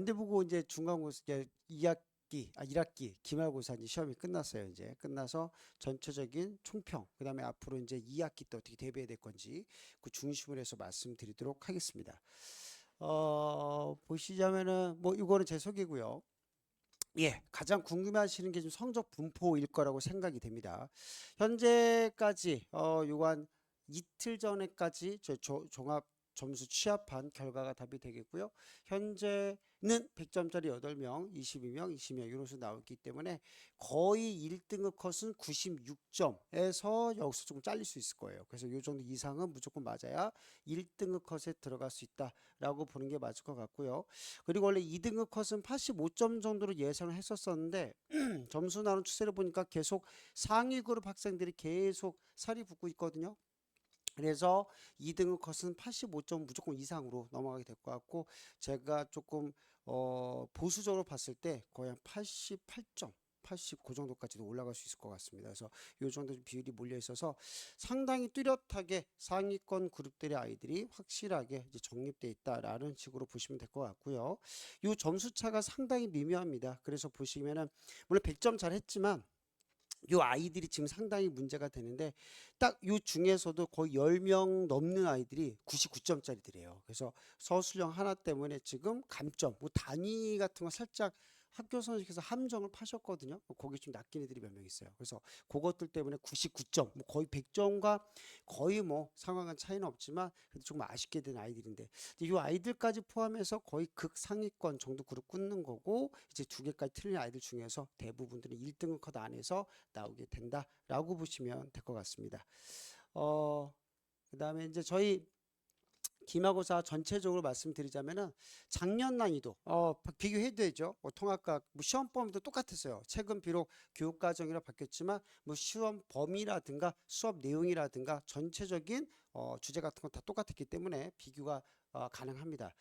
단대 보고 이제 중간고사 이제 2학기 1학기 기말고사 이제 시험이 끝났어요. 이제 끝나서 전체적인 총평, 그다음에 앞으로 이제 2학기 때 어떻게 대비해야 될 건지 그 중심으로 해서 말씀드리도록 하겠습니다. 보시자면은 뭐 이거는 제 소개고요. 예, 가장 궁금해하시는 게 좀 성적 분포일 거라고 생각이 됩니다. 현재까지 요한 이틀 전에까지 종합 점수 취합한 결과가 답이 되겠고요. 현재는 100점짜리 8명, 22명, 20명 이런 식으로 나오기 때문에 거의 1등급 컷은 96점에서 여기서 조금 잘릴 수 있을 거예요. 그래서 이 정도 이상은 무조건 맞아야 1등급 컷에 들어갈 수 있다라고 보는 게 맞을 것 같고요. 그리고 원래 2등급 컷은 85점 정도로 예상을 했었었는데 점수 나눈 추세를 보니까 계속 상위 그룹 학생들이 계속 살이 붙고 있거든요. 그래서 2등급 컷은 85점 무조건 이상으로 넘어가게 될 것 같고, 제가 조금 보수적으로 봤을 때 거의 한 88점 80 그 정도까지도 올라갈 수 있을 것 같습니다. 그래서 이 정도 비율이 몰려 있어서 상당히 뚜렷하게 상위권 그룹들의 아이들이 확실하게 이제 정립돼 있다라는 식으로 보시면 될 것 같고요. 이 점수 차가 상당히 미묘합니다. 그래서 보시면은 물론 100점 잘 했지만 요 아이들이 지금 상당히 문제가 되는데 딱 요 중에서도 거의 10명 넘는 아이들이 99점짜리들이에요. 그래서 서술형 하나 때문에 지금 감점, 뭐 단위 같은 거 살짝 학교 선생님께서 함정을 파셨거든요. 거기 좀 낚인 애들이 몇 명 있어요. 그래서 그것들 때문에 99점, 뭐 거의 100점과 거의 뭐 상황은 차이는 없지만 그래도 조금 아쉽게 된 아이들인데 이 아이들까지 포함해서 거의 극상위권 정도 그룹 끊는 거고, 이제 두 개까지 틀린 아이들 중에서 대부분들은 1등급 컷 안에서 나오게 된다라고 보시면 될 것 같습니다. 그다음에 이제 저희 기말고사 전체적으로 말씀드리자면은 작년 난이도 비교해도 되죠. 뭐 통합과 뭐 시험 범위도 똑같았어요. 최근 비록 교육 과정이라 바뀌었지만 뭐 시험 범위라든가 수업 내용이라든가 전체적인 주제 같은 건 다 똑같았기 때문에 비교가 가능합니다.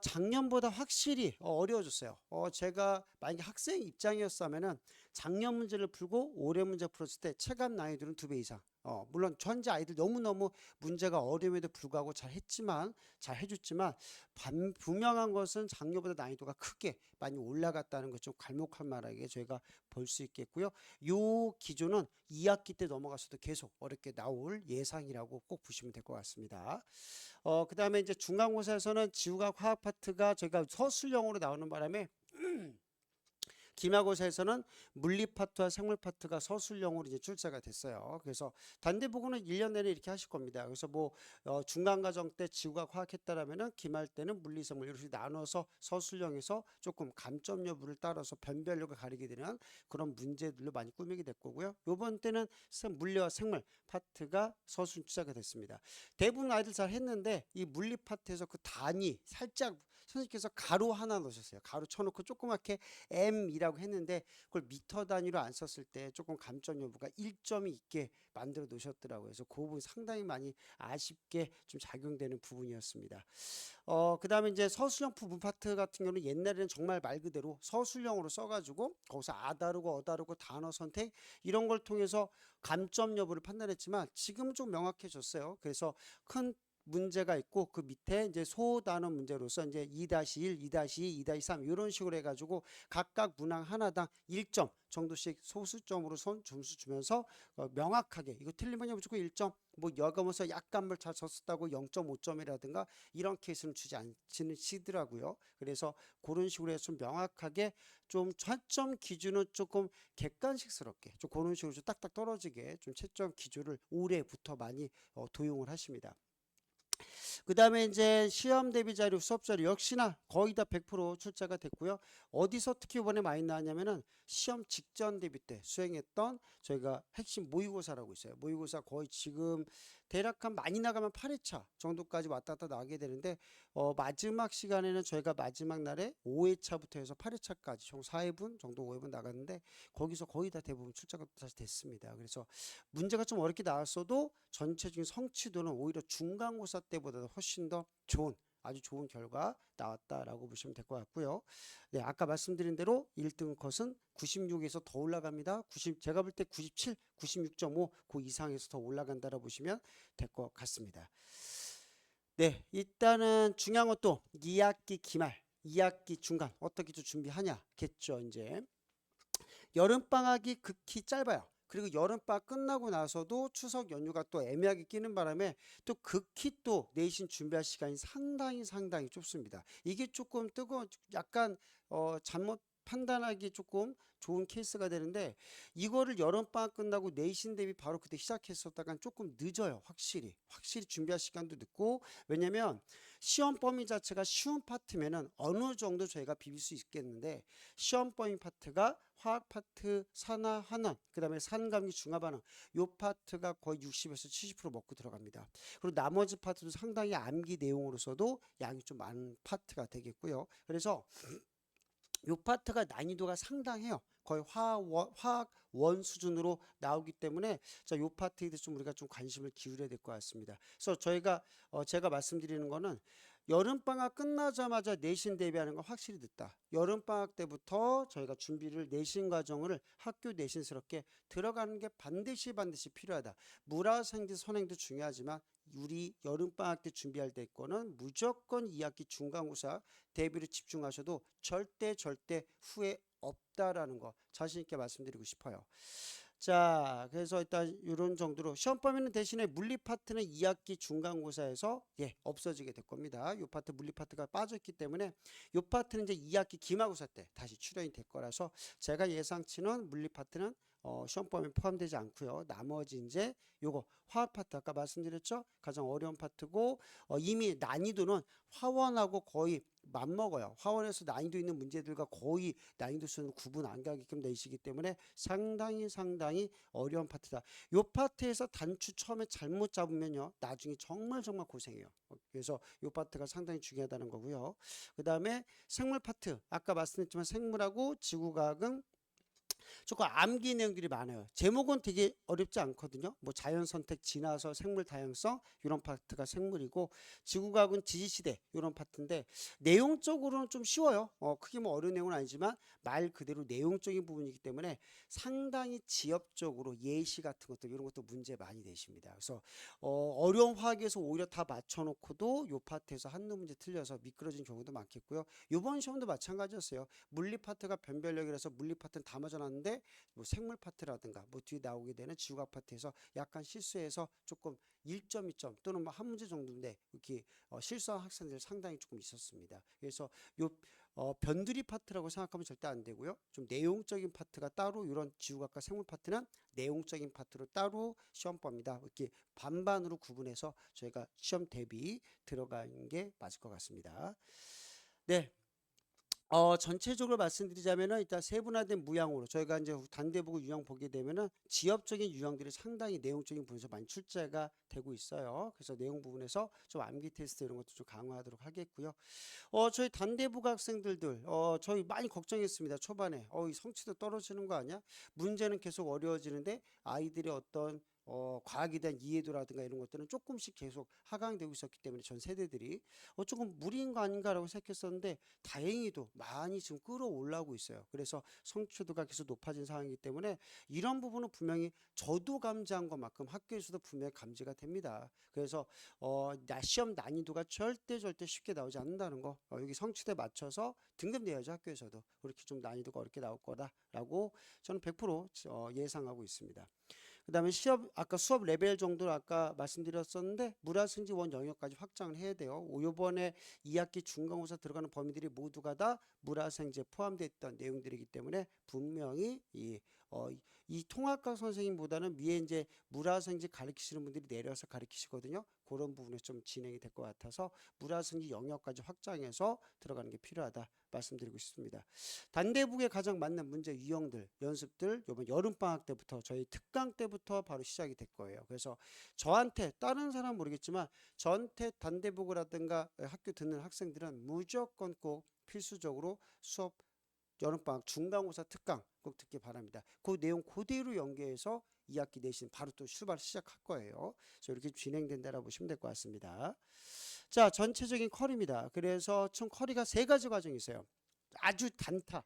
작년보다 확실히 어려워졌어요. 제가 만약에 학생 입장이었다면은 작년 문제를 풀고 올해 문제 풀었을 때 체감 난이도는 2배 이상. 물론 전체 아이들 너무너무 문제가 어려움에도 불구하고 잘 했지만, 잘 해줬지만, 분명한 것은 작년보다 난이도가 크게 많이 올라갔다는 것 좀 괄목할 만하게 저희가 볼 수 있겠고요. 요 기조는 2학기 때 넘어가서도 계속 어렵게 나올 예상이라고 꼭 보시면 될 것 같습니다. 그 다음에 이제 중간고사에서는 지구과학 화학 파트가 저희가 서술형으로 나오는 바람에 기말고사에서는 물리 파트와 생물 파트가 서술형으로 이제 출제가 됐어요. 그래서 단대부고는 1년 내내 이렇게 하실 겁니다. 그래서 뭐 중간 과정 때 지구과학 화학 했다라면은 기말 때는 물리 생물 이렇게 나눠서 서술형에서 조금 감점 여부를 따라서 변별력을 가리게 되는 그런 문제들로 많이 꾸미게 될 거고요. 요번 때는 물리와 생물 파트가 서술 출제가 됐습니다. 대부분 아이들 잘 했는데 이 물리 파트에서 그 단위 살짝 선생님께서 가로 하나 넣으셨어요. 가로 쳐놓고 조그맣게 M이라고 했는데 그걸 미터 단위로 안 썼을 때 조금 감점 여부가 1점이 있게 만들어 놓으셨더라고요. 그래서 그 부분 상당히 많이 아쉽게 좀 작용되는 부분이었습니다. 그 다음에 이제 서술형 부분 파트 같은 경우는 옛날에는 정말 말 그대로 서술형으로 써가지고 거기서 아 다르고 어 다르고 단어 선택 이런 걸 통해서 감점 여부를 판단했지만 지금은 좀 명확해졌어요. 그래서 큰 문제가 있고 그 밑에 이제 소단어 문제로서 이제 2-1, 2-2, 2-3 이런 식으로 해가지고 각각 문항 하나당 1점 정도씩 소수점으로 선 점수 주면서 명확하게 이거 틀리면 무조건 1점, 뭐 여가면서 약간을 잘 졌었다고 0.5점이라든가 이런 케이스는 주지 않시더라고요. 그래서 그런 식으로 해서 좀 명확하게 좀 채점 기준은 조금 객관식스럽게 좀 그런 식으로 좀 딱딱 떨어지게 좀 채점 기준을 올해부터 많이 도용을 하십니다. 그 다음에 이제 시험 대비 자료, 수업 자료 역시나 거의 다 100% 출제가 됐고요. 어디서 특히 이번에 많이 나왔냐면은 시험 직전 대비 때 수행했던 저희가 핵심 모의고사라고 있어요. 모의고사 거의 지금 대략 한 많이 나가면 8회차 정도까지 왔다 갔다 나가게 되는데 마지막 시간에는 저희가 마지막 날에 5회차부터 해서 8회차까지 총 4회분 정도 5회분 나갔는데 거기서 거의 다 대부분 출제가 다시 됐습니다. 그래서 문제가 좀 어렵게 나왔어도 전체적인 성취도는 오히려 중간고사 때보다 훨씬 더 좋은 아주 좋은 결과 나왔다라고 보시면 될 것 같고요. 네, 아까 말씀드린 대로 1등 컷은 96에서 더 올라갑니다. 90, 제가 볼 때 97, 96.5 그 이상에서 더 올라간다라고 보시면 될 것 같습니다. 네, 일단은 중요한 것도 2학기 기말 2학기 중간 어떻게 좀 준비하냐겠죠. 이제 여름방학이 극히 짧아요. 그리고 여름방학 끝나고 나서도 추석 연휴가 또 애매하게 끼는 바람에 또 극히 또 내신 준비할 시간이 상당히 좁습니다. 이게 조금 약간 잘못 판단하기 조금 좋은 케이스가 되는데, 이거를 여름방학 끝나고 내신 대비 바로 그때 시작했었다간 조금 늦어요. 확실히 준비할 시간도 늦고. 왜냐면 시험 범위 자체가 쉬운 파트면은 어느 정도 저희가 비빌 수 있겠는데, 시험 범위 파트가 화학 파트, 산화, 환원, 그 다음에 산감기, 중화반응, 요 파트가 거의 60에서 70% 먹고 들어갑니다. 그리고 나머지 파트도 상당히 암기 내용으로서도 양이 좀 많은 파트가 되겠고요. 그래서 요 파트가 난이도가 상당해요. 거의 화학 원 수준으로 나오기 때문에 요 파트에 대해서 좀 우리가 좀 관심을 기울여야 될 것 같습니다. 그래서 저희가 제가 말씀드리는 거는 여름방학 끝나자마자 내신 대비하는 건 확실히 늦다. 여름방학 때부터 저희가 준비를 내신 과정을 학교 내신스럽게 들어가는 게 반드시 필요하다. 물화생지 선행도 중요하지만 우리 여름방학 때 준비할 때 거는 무조건 2학기 중간고사 대비를 집중하셔도 절대 후회 없다라는 거 자신 있게 말씀드리고 싶어요. 자, 그래서 일단 이런 정도로 시험 범위는 대신에 물리 파트는 2학기 중간고사에서 없어지게 될 겁니다. 이 파트 물리 파트가 빠졌기 때문에 이 파트는 이제 2학기 기말고사 때 다시 출연이 될 거라서 제가 예상치는 물리 파트는 시험 범위에 포함되지 않고요. 나머지 이제 요거 화학 파트 아까 말씀드렸죠? 가장 어려운 파트고 이미 난이도는 화원하고 거의 맞먹어요. 화원에서 난이도 있는 문제들과 거의 난이도 수는 구분 안 가게끔 되시기 때문에 상당히 어려운 파트다. 요 파트에서 단추 처음에 잘못 잡으면요, 나중에 정말 고생해요. 그래서 요 파트가 상당히 중요하다는 거고요. 그 다음에 생물 파트 아까 말씀드렸지만 생물하고 지구과학은 조금 암기 내용들이 많아요. 제목은 되게 어렵지 않거든요. 뭐 자연선택, 진화서, 생물 다양성 이런 파트가 생물이고, 지구과학은 지지시대 이런 파트인데 내용적으로는 좀 쉬워요. 크게 뭐 어려운 내용은 아니지만 말 그대로 내용적인 부분이기 때문에 상당히 지엽적으로 예시 같은 것들 이런 것도 문제 많이 되십니다. 그래서 어려운 화학에서 오히려 다 맞춰놓고도 요 파트에서 한두 문제 틀려서 미끄러진 경우도 많겠고요. 이번 시험도 마찬가지였어요. 물리 파트가 변별력이라서 물리 파트는 다 맞아놨는데 뭐 생물 파트라든가 뭐 뒤에 나오게 되는 지구과학 파트에서 약간 실수해서 조금 1점, 2점 또는 뭐 한 문제 정도인데 이렇게 실수한 학생들 상당히 조금 있었습니다. 그래서 요 변두리 파트라고 생각하면 절대 안 되고요. 좀 내용적인 파트가 따로, 이런 지구과학과 생물 파트는 내용적인 파트로 따로 시험 봅니다. 이렇게 반반으로 구분해서 저희가 시험 대비 들어가는 게 맞을 것 같습니다. 네. 전체적으로 말씀드리자면은 일단 세분화된 무형으로 저희가 이제 단대보고 유형 보게 되면은 지엽적인 유형들이 상당히 내용적인 부분에서 많이 출제가 되고 있어요. 그래서 내용 부분에서 좀 암기 테스트 이런 것도 좀 강화하도록 하겠고요. 저희 단대부가 학생들들, 저희 많이 걱정했습니다. 초반에. 이 성취도 떨어지는 거 아니야? 문제는 계속 어려워지는데 아이들의 어떤 과학에 대한 이해도라든가 이런 것들은 조금씩 계속 하강되고 있었기 때문에 전 세대들이 조금 무리인 거 아닌가라고 생각했었는데 다행히도 많이 지금 끌어올라오고 있어요. 그래서 성취도가 계속 높아진 상황이기 때문에 이런 부분은 분명히 저도 감지한 것만큼 학교에서도 분명히 감지가 됩니다. 그래서 시험 난이도가 절대 쉽게 나오지 않는다는 거, 여기 성취도에 맞춰서 등급 내야죠. 학교에서도 그렇게 좀 난이도가 어렵게 나올 거다라고 저는 100% 예상하고 있습니다. 그 다음에 아까 수업 레벨 정도를 아까 말씀드렸었는데 물화생지 원 영역까지 확장을 해야 돼요. 요번에 2학기 중간고사 들어가는 범위들이 모두가 다 물화생지에 포함되어 있던 내용들이기 때문에 분명히 이 통합학 선생님보다는 위에 이제 물화생지 가르치시는 분들이 내려서 가르치시거든요. 그런 부분에 좀 진행이 될 것 같아서 물화생지 영역까지 확장해서 들어가는 게 필요하다 말씀드리고 싶습니다. 단대북에 가장 맞는 문제 유형들, 연습들 이번 여름방학 때부터 저희 특강 때부터 바로 시작이 될 거예요. 그래서 저한테 다른 사람 모르겠지만 저한테 단대북을 하든가 학교 듣는 학생들은 무조건 꼭 필수적으로 수업 여름방학 중간고사 특강 꼭 듣기 바랍니다. 그 내용 그대로 연계해서 2학기 내신 바로 또 출발 시작할 거예요. 그래서 이렇게 진행된다라고 보시면 될 것 같습니다. 자, 전체적인 컬입니다. 그래서 총 컬이가 3가지 과정이 있어요. 아주 단타.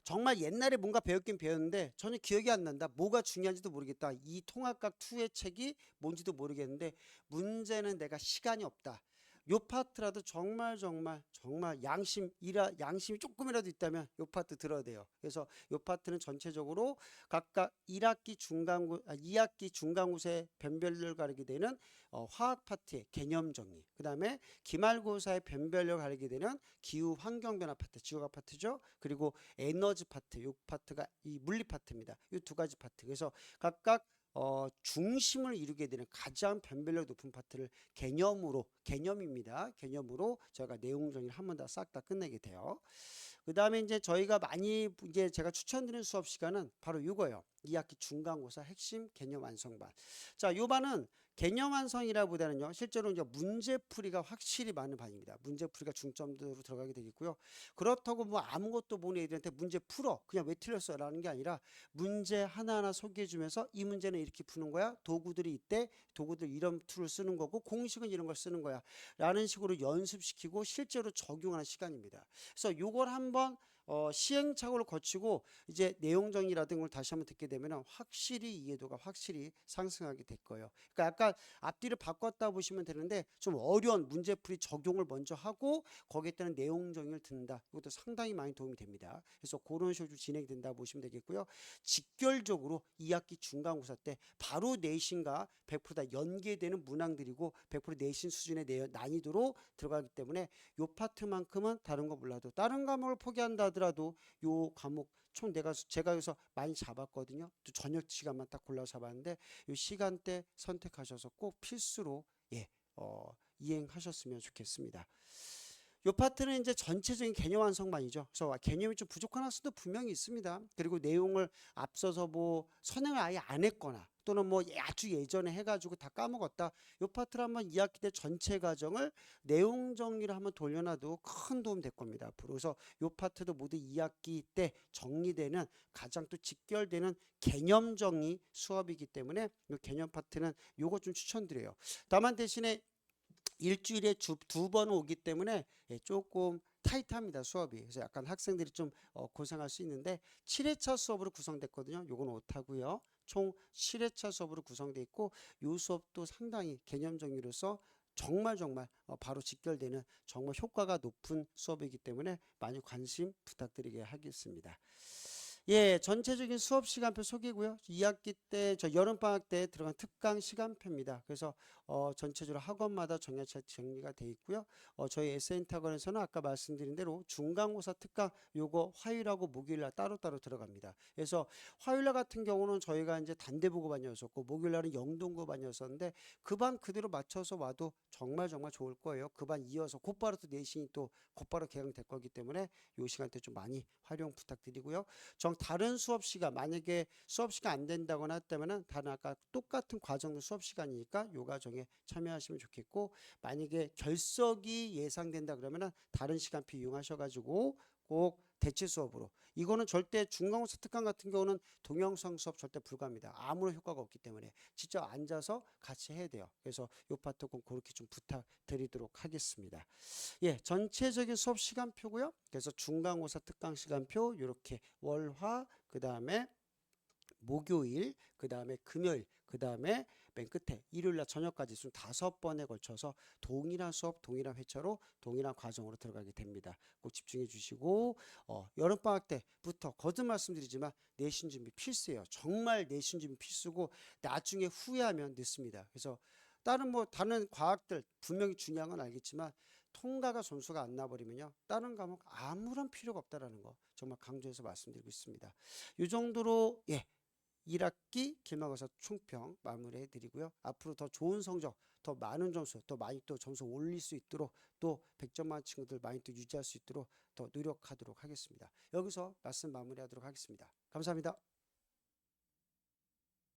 정말 옛날에 뭔가 배웠긴 배웠는데 전혀 기억이 안 난다. 뭐가 중요한지도 모르겠다. 이 통합각 2의 책이 뭔지도 모르겠는데 문제는 내가 시간이 없다. 요 파트라도 정말 양심이 조금이라도 있다면 요 파트 들어야 돼요. 그래서 요 파트는 전체적으로 각각 2학기 중간고사의 변별력을 가리게 되는 화학 파트의 개념 정리, 그 다음에 기말고사의 변별력을 가리게 되는 기후 환경 변화 파트, 지구과학 파트죠. 그리고 에너지 파트, 요 파트가 이 물리 파트입니다. 이 두 가지 파트. 그래서 각각 중심을 이루게 되는 가장 변별력 높은 파트를 개념입니다. 개념으로 저희가 내용 정리를 한 번 다 싹 다 끝내게 돼요. 그 다음에 이제 저희가 많이 이제 제가 추천드리는 수업 시간은 바로 이거예요. 2학기 중간고사 핵심 개념 완성반. 자, 요 반은 개념 완성이라보다는요, 실제로 이제 문제풀이가 확실히 많은 반입니다. 문제풀이가 중점으로 들어가게 되겠고요. 그렇다고 뭐 아무것도 모르는 애들한테 문제 풀어, 그냥 왜 틀렸어 라는 게 아니라 문제 하나하나 소개해 주면서 이 문제는 이렇게 푸는 거야, 도구들이 이때 도구들 이런 툴을 쓰는 거고 공식은 이런 걸 쓰는 거야 라는 식으로 연습시키고 실제로 적용하는 시간입니다. 그래서 요걸 한번 시행착오를 거치고 이제 내용 정리라든가 걸 다시 한번 듣게 되면 확실히 이해도가 확실히 상승하게 될 거예요. 그러니까 약간 앞뒤를 바꿨다 보시면 되는데 좀 어려운 문제풀이 적용을 먼저 하고 거기에 따른 내용 정리를 듣는다. 이것도 상당히 많이 도움이 됩니다. 그래서 그런 식으로 진행된다 보시면 되겠고요. 직결적으로 2학기 중간고사 때 바로 내신과 100%다 연계되는 문항들이고 100% 내신 수준의 난이도로 들어가기 때문에 요 파트만큼은 다른 거 몰라도 다른 과목을 포기한다 하더라도 요 과목 총 제가 여기서 많이 잡았거든요. 또 저녁 시간만 딱 골라 잡았는데 요 시간대 선택하셔서 꼭 필수로 이행하셨으면 좋겠습니다. 요 파트는 이제 전체적인 개념 완성반이죠. 그래서 개념이 좀 부족한 학생도 분명히 있습니다. 그리고 내용을 앞서서 뭐 선행을 아예 안 했거나 또는 뭐 아주 예전에 해가지고 다 까먹었다. 요 파트를 한번 2학기 때 전체 과정을 내용 정리를 한번 돌려놔도 큰 도움 될 겁니다. 앞으로. 그래서 요 파트도 모두 2학기 때 정리되는 가장 또 직결되는 개념 정리 수업이기 때문에 요 개념 파트는 요거 좀 추천드려요. 다만 대신에 일주일에 두 번 오기 때문에 조금 타이트합니다, 수업이. 그래서 약간 학생들이 좀 고생할 수 있는데 7회차 수업으로 구성됐거든요. 요건 오타고요. 총 7회차 수업으로 구성되어 있고 요 수업도 상당히 개념 정리로서 정말 바로 직결되는 정말 효과가 높은 수업이기 때문에 많이 관심 부탁드리게 하겠습니다. 예, 전체적인 수업 시간표 소개고요. 2학기 때 저 여름방학 때 들어간 특강 시간표입니다. 그래서 전체적으로 학원마다 정리가 돼 있고요. 저희 SN학원에서는 아까 말씀드린 대로 중간고사 특강 요거 화요일하고 목요일날 따로따로 들어갑니다. 그래서 화요일날 같은 경우는 저희가 이제 단대부고반이었었고 목요일날은 영동고반이었었는데 그 반 그대로 맞춰서 와도 정말 좋을 거예요. 그 반 이어서 곧바로 또 내신이 또 곧바로 개강될 거기 때문에 요 시간대 좀 많이 활용 부탁드리고요. 다른 수업 시간 만약에 수업 시간 안 된다거나 했다면은 다른 아까 똑같은 과정도 수업 시간이니까 요 과정에 참여하시면 좋겠고 만약에 결석이 예상된다 그러면은 다른 시간표 이용하셔가지고 꼭 대체 수업으로 이거는 절대 중간고사 특강 같은 경우는 동영상 수업 절대 불가합니다. 아무런 효과가 없기 때문에 직접 앉아서 같이 해야 돼요. 그래서 요 파트 꼭 그렇게 좀 부탁드리도록 하겠습니다. 예, 전체적인 수업 시간표고요. 그래서 중간고사 특강 시간표 이렇게 월화 그다음에 목요일, 그 다음에 금요일, 그 다음에 맨 끝에 일요일날 저녁까지 총 5번에 걸쳐서 동일한 수업, 동일한 회차로 동일한 과정으로 들어가게 됩니다. 꼭 집중해 주시고 여름방학 때부터 거듭 말씀드리지만 내신 준비 필수예요. 정말 내신 준비 필수고 나중에 후회하면 늦습니다. 그래서 다른 과학들 분명히 중요한 건 알겠지만 통과가 점수가 안 나버리면요 다른 과목 아무런 필요가 없다라는 거 정말 강조해서 말씀드리고 있습니다. 이 정도로 1학기 기말고사 총평 마무리해 드리고요. 앞으로 더 좋은 성적, 더 많은 점수, 더 많이 또 점수 올릴 수 있도록 또 100점 만원 친구들 많이 또 유지할 수 있도록 더 노력하도록 하겠습니다. 여기서 말씀 마무리하도록 하겠습니다. 감사합니다.